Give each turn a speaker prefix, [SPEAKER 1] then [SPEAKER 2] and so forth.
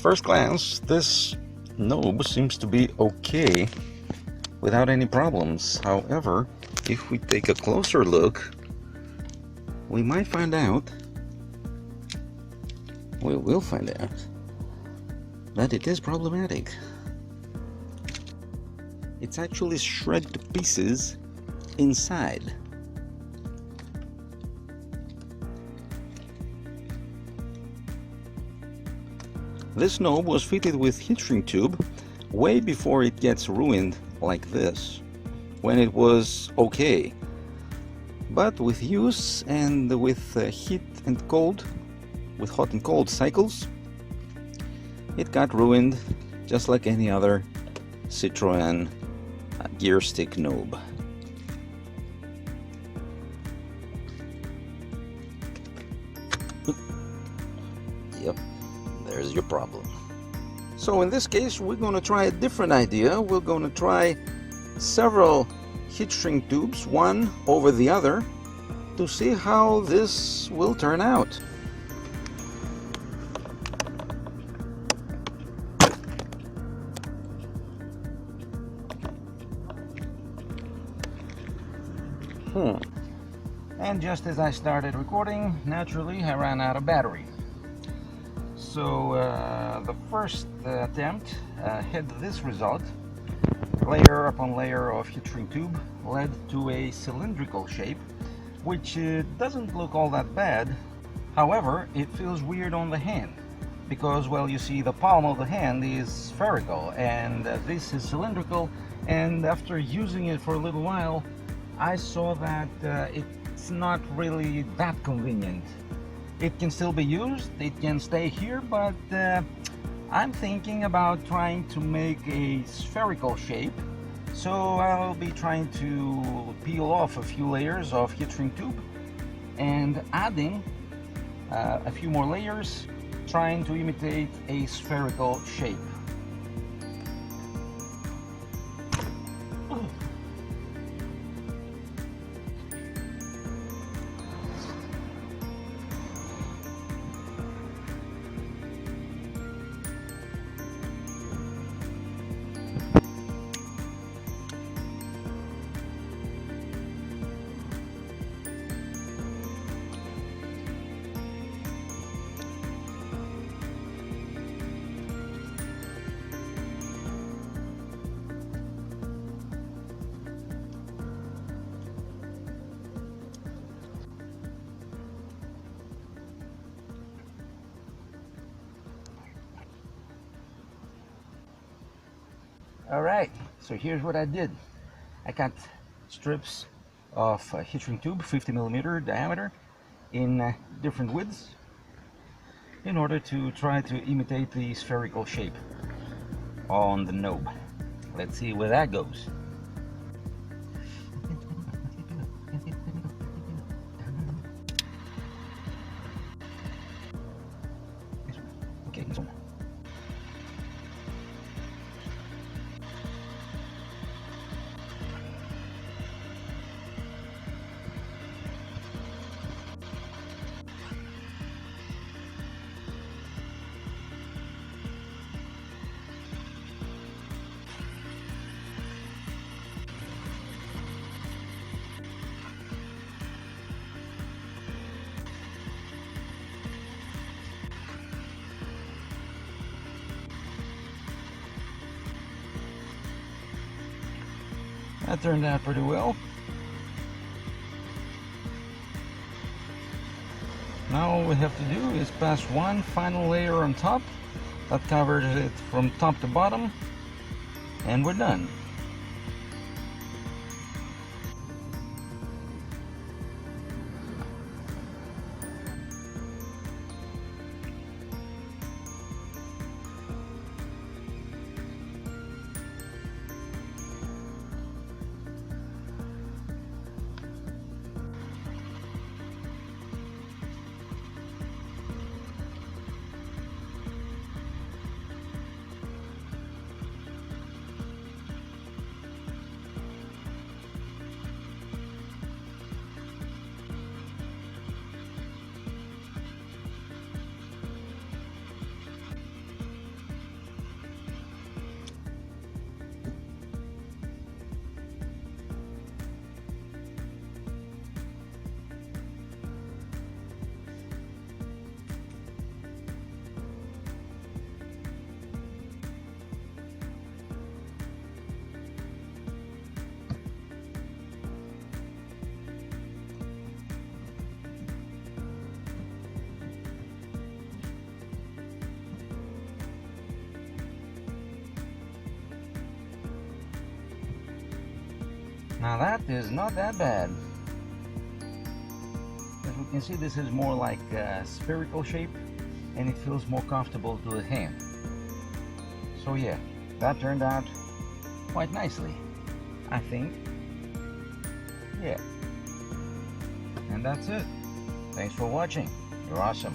[SPEAKER 1] first glance, this knob seems to be okay without any problems. However, if we take a closer look, we might find out, we will find out, that it is problematic. It's actually shredded to pieces inside. This knob was fitted with heat shrink tube way before it gets ruined like this, when it was okay. But with use and with heat and cold, with hot and cold cycles, it got ruined just like any other Citroen gear stick knob. Yep, there's your problem. So in this case, we're going to try a different idea. We're going to try several heat shrink tubes, one over the other, to see how this will turn out. And just as I started recording, naturally I ran out of battery. So the first attempt had this result. Layer upon layer of heat shrink tube led to a cylindrical shape, which doesn't look all that bad. However, it feels weird on the hand because, well, you see the palm of the hand is spherical and this is cylindrical, and after using it for a little while I saw that it's not really that convenient. It can still be used, it can stay here, but I'm thinking about trying to make a spherical shape. So I'll be trying to peel off a few layers of heat shrink tube and adding a few more layers, trying to imitate a spherical shape. Alright, so here's what I did. I cut strips of heat shrink tube, 50mm diameter, in different widths in order to try to imitate the spherical shape on the knob. Let's see where that goes. Okay, this one. That turned out pretty well. Now all we have to do is pass one final layer on top that covers it from top to bottom, and we're done. Now that is not that bad. As we can see, this is more like a spherical shape and it feels more comfortable to the hand. So yeah, that turned out quite nicely, I think. Yeah. And that's it. Thanks for watching. You're awesome.